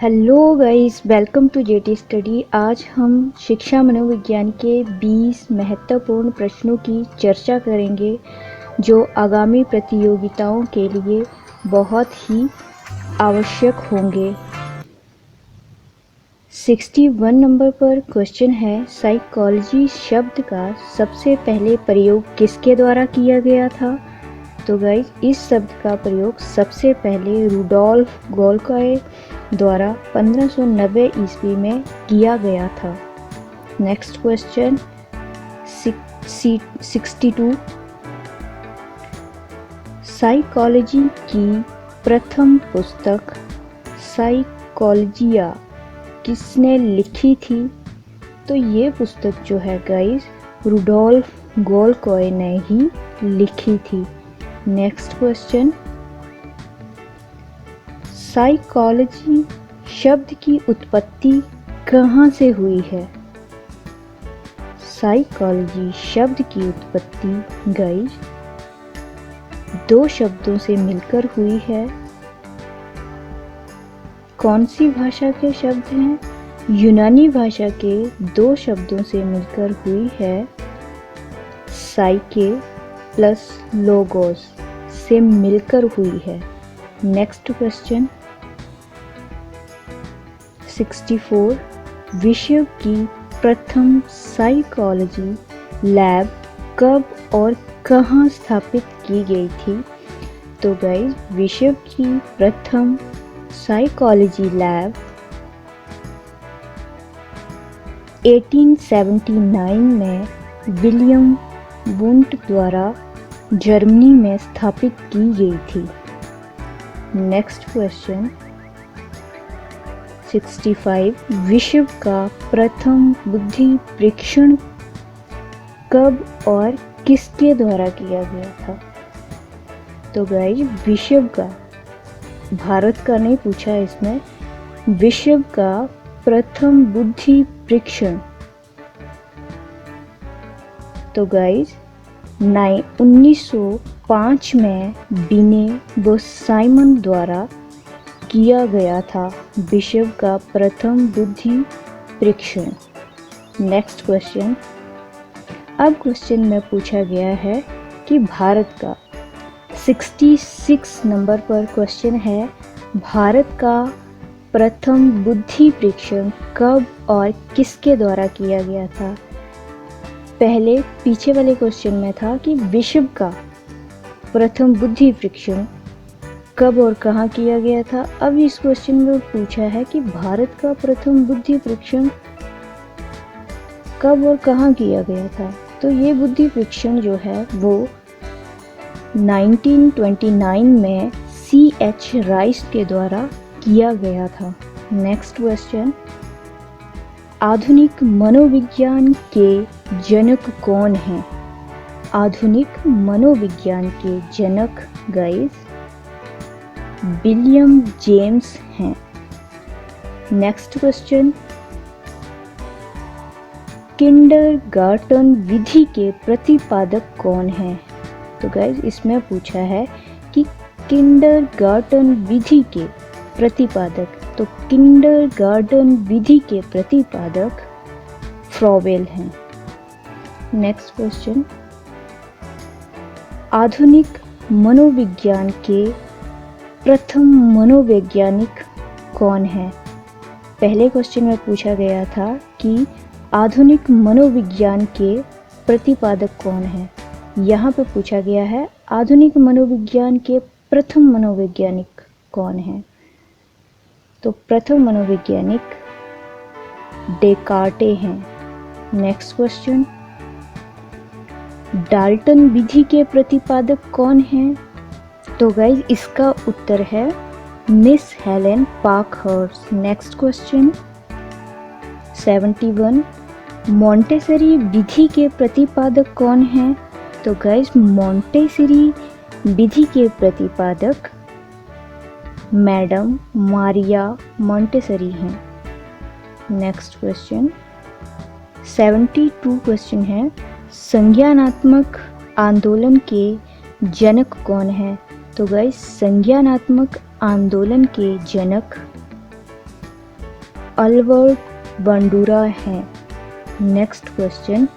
Hello guys, welcome to JT study. आज हम शिक्षा मनोविज्ञान के 20 महत्वपूर्ण प्रश्नों की चर्चा करेंगे जो आगामी प्रतियोगिताओं के लिए बहुत ही आवश्यक होंगे। 61 नंबर पर क्वेश्चन है, साइकोलॉजी शब्द का सबसे पहले प्रयोग किसके द्वारा किया गया था? तो गाइस, इस शब्द का प्रयोग सबसे पहले रुडोल्फ गोल्कोए द्वारा 1590 ईस्वी में किया गया था। नेक्स्ट क्वेश्चन 62, साइकोलॉजी की प्रथम पुस्तक साइकोलॉजिया किसने लिखी थी? तो ये पुस्तक जो है गाइस, रुडोल्फ गोल्कोए ने ही लिखी थी। नेक्स्ट क्वेश्चन, साइकोलॉजी शब्द की उत्पत्ति कहाँ से हुई है? साइकोलॉजी शब्द की उत्पत्ति गाइस दो शब्दों से मिलकर हुई है। कौन सी भाषा के शब्द हैं? यूनानी भाषा के दो शब्दों से मिलकर हुई है। साइके प्लस लोगोस से मिलकर हुई है। नेक्स्ट क्वेश्चन 64, विश्व की प्रथम साइकोलॉजी लैब कब और कहाँ स्थापित की गई थी? तो गाइस, विश्व की प्रथम साइकोलॉजी लैब 1879 में विलियम वुंट द्वारा जर्मनी में स्थापित की गई थी। नेक्स्ट क्वेश्चन 65, विश्व का प्रथम बुद्धि परीक्षण कब और किसके द्वारा किया गया था? तो गाइस, विश्व का, भारत का नहीं पूछा इसमें, विश्व का प्रथम बुद्धि परीक्षण तो गाइस 1905 में बिने व साइमन द्वारा किया गया था विश्व का प्रथम बुद्धि परीक्षण। नेक्स्ट क्वेश्चन, अब क्वेश्चन में पूछा गया है कि भारत का 66 नंबर पर क्वेश्चन है, भारत का प्रथम बुद्धि परीक्षण कब और किसके द्वारा किया गया था? पहले पीछे वाले क्वेश्चन में था कि विश्व का प्रथम बुद्धि परीक्षण कब और कहाँ किया गया था। अब इस क्वेश्चन में पूछा है कि भारत का प्रथम बुद्धि परीक्षण कब और कहाँ किया गया था। तो ये बुद्धि परीक्षण जो है वो 1929 में C.H. राइस के द्वारा किया गया था। नेक्स्ट क्वेश्चन, आधुनिक मनोविज्ञान के जनक कौन हैं? आधुनिक मनोविज्ञान के जनक गाइस विलियम जेम्स हैं। नेक्स्ट क्वेश्चन, किंडरगार्टन विधि के प्रतिपादक कौन हैं? तो गाइस, इसमें पूछा है कि किंडरगार्टन विधि के प्रतिपादक, तो किंडरगार्टन विधि के प्रतिपादक फ्रॉवेल हैं। नेक्स्ट क्वेश्चन, आधुनिक मनोविज्ञान के प्रथम मनोवैज्ञानिक कौन है? पहले क्वेश्चन में पूछा गया था कि आधुनिक मनोविज्ञान के प्रतिपादक कौन है। यहाँ पे पूछा गया है आधुनिक मनोविज्ञान के प्रथम मनोवैज्ञानिक कौन है? तो प्रथम मनोवैज्ञानिक डेकार्टे हैं। नेक्स्ट क्वेश्चन, डाल्टन विधि के प्रतिपादक कौन हैं? तो गाइस, इसका उत्तर है Miss Helen Parkhurst. Next question 71, Montessori विधि के प्रतिपादक कौन हैं? तो गाइस, मोंटेसरी विधि के प्रतिपादक मैडम मारिया मोंटेसरी हैं। नेक्स्ट क्वेश्चन 72 क्वेश्चन है, संज्ञानात्मक आंदोलन के जनक कौन है? तो गाइस, संज्ञानात्मक आंदोलन के जनक अल्बर्ट बांडुरा हैं। नेक्स्ट क्वेश्चन,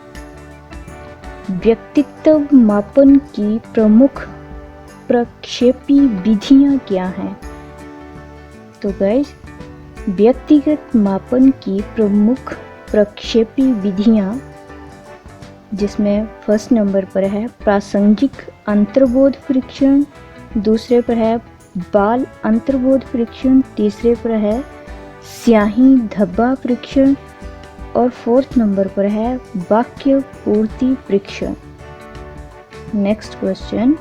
व्यक्तित्व मापन की प्रमुख प्रक्षेपी विधियां क्या हैं? तो गाइस, व्यक्तिगत मापन की प्रमुख प्रक्षेपी विधियां, जिसमें फर्स्ट नंबर पर है प्रासंगिक अंतर्बोध परीक्षण, दूसरे पर है बाल अंतर्बोध परीक्षण, तीसरे पर है स्याही धब्बा परीक्षण और फोर्थ नंबर पर है वाक्य पूर्ति परीक्षण। नेक्स्ट क्वेश्चन,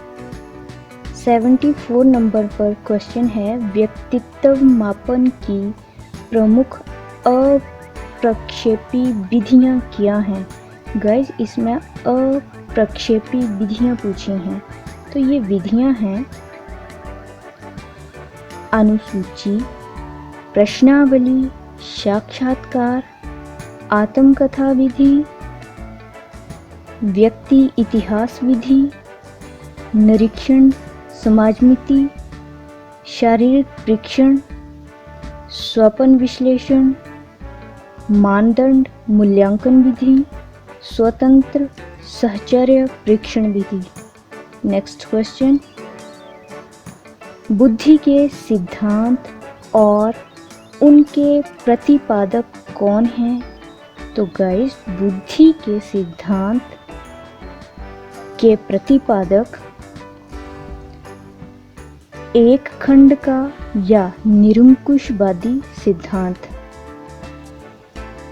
74 नंबर पर क्वेश्चन है व्यक्तित्व मापन की प्रमुख अप्रक्षेपी विधियां क्या हैं? गाइज, इसमें अप्रक्षेपी विधियां पूछी हैं। तो ये विधियां हैं अनुसूची, प्रश्नावली, साक्षात्कार, आत्मकथा विधि, व्यक्ति इतिहास विधि, निरीक्षण समाजमिति, शारीरिक परीक्षण, स्वपन विश्लेषण, मानदंड मूल्यांकन विधि, स्वतंत्र सहचर्य परीक्षण विधि। नेक्स्ट क्वेश्चन, बुद्धि के सिद्धांत और उनके प्रतिपादक कौन हैं? तो गाइस, बुद्धि के सिद्धांत के प्रतिपादक एक खंड का या निरंकुशवादी सिद्धांत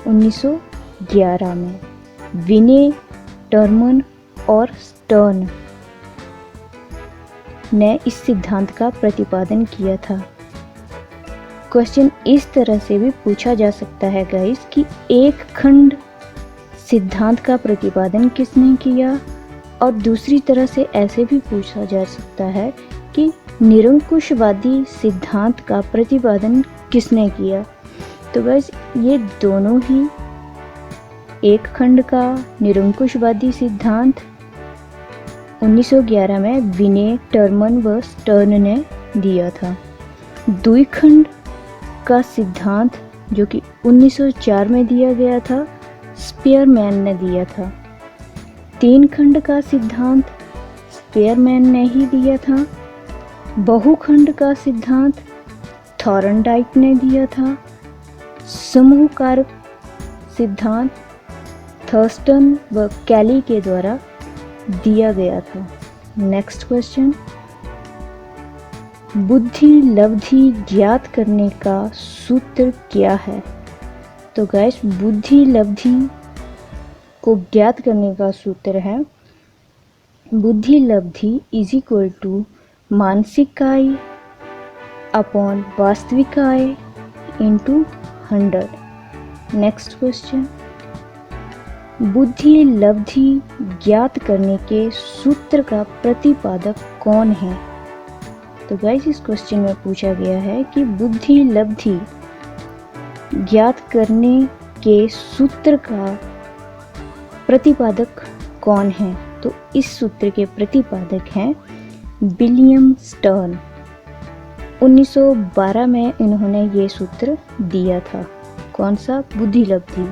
1911 में विने, टर्मन और स्टर्न ने इस सिद्धांत का प्रतिपादन किया था। क्वेश्चन इस तरह से भी पूछा जा सकता है गाइस कि एक खंड सिद्धांत का प्रतिपादन किसने किया, और दूसरी तरह से ऐसे भी पूछा जा सकता है कि निरंकुशवादी सिद्धांत का प्रतिपादन किसने किया। तो गाइस, ये दोनों ही एक खंड का निरंकुशवादी सिद्धांत 1911 में विने, टर्मन व स्टर्न ने दिया था। द्विखंड का सिद्धांत जो कि 1904 में दिया गया था, स्पीयरमैन ने दिया था। तीन खंड का सिद्धांत स्पीयरमैन ने ही दिया था। बहुखंड का सिद्धांत थॉर्नडाइक ने दिया था। समूह कारक सिद्धांत थर्स्टन व कैली के द्वारा दिया गया था। नेक्स्ट क्वेश्चन, बुद्धि लब्धि ज्ञात करने का सूत्र क्या है? तो गाइस, बुद्धि लब्धि को ज्ञात करने का सूत्र है बुद्धि लब्धि इज इक्वल टू मानसिक आय अपॉन वास्तविक आय इंटू 100। नेक्स्ट क्वेश्चन, बुद्धि लब्धि ज्ञात करने के सूत्र का प्रतिपादक कौन है? तो गाइस, इस क्वेश्चन में पूछा गया है कि बुद्धि लब्धि ज्ञात करने के सूत्र का प्रतिपादक कौन है? तो इस सूत्र के प्रतिपादक हैं विलियम स्टर्न। 1912 में इन्होंने ये सूत्र दिया था। कौन सा? बुद्धि लब्धि।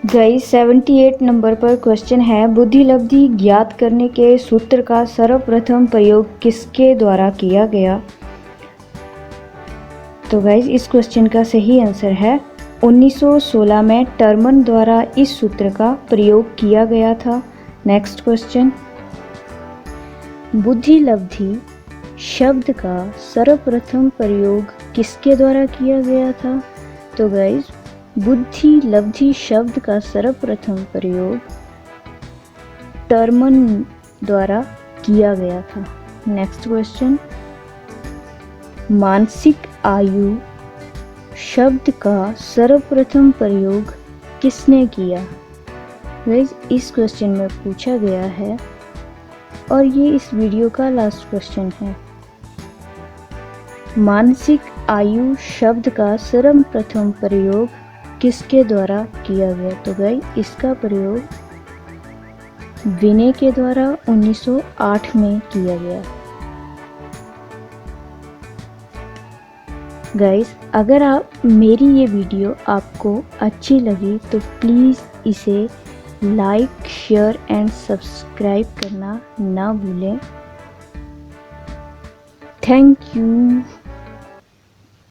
गाइस, 78 नंबर पर क्वेश्चन है बुद्धि लब्धि ज्ञात करने के सूत्र का सर्वप्रथम प्रयोग किसके द्वारा किया गया? तो गाइस, इस क्वेश्चन का सही आंसर है 1916 में टर्मन द्वारा इस सूत्र का प्रयोग किया गया था। नेक्स्ट क्वेश्चन, बुद्धि लब्धि शब्द का सर्वप्रथम प्रयोग किसके द्वारा किया गया था? तो गाइस, बुद्धि लब्धि शब्द का सर्वप्रथम प्रयोग टर्मन द्वारा किया गया था। नेक्स्ट क्वेश्चन, मानसिक आयु शब्द का सर्वप्रथम प्रयोग किसने किया? गाइस, इस क्वेश्चन में पूछा गया है और ये इस वीडियो का लास्ट क्वेश्चन है। मानसिक आयु शब्द का सर्वप्रथम प्रयोग किसके द्वारा किया गया? तो गाइस, इसका प्रयोग विने के द्वारा 1908 में किया गया। गाइस, अगर मेरी ये वीडियो आपको अच्छी लगी तो प्लीज़ इसे लाइक, शेयर एंड सब्सक्राइब करना ना भूलें। Thank you.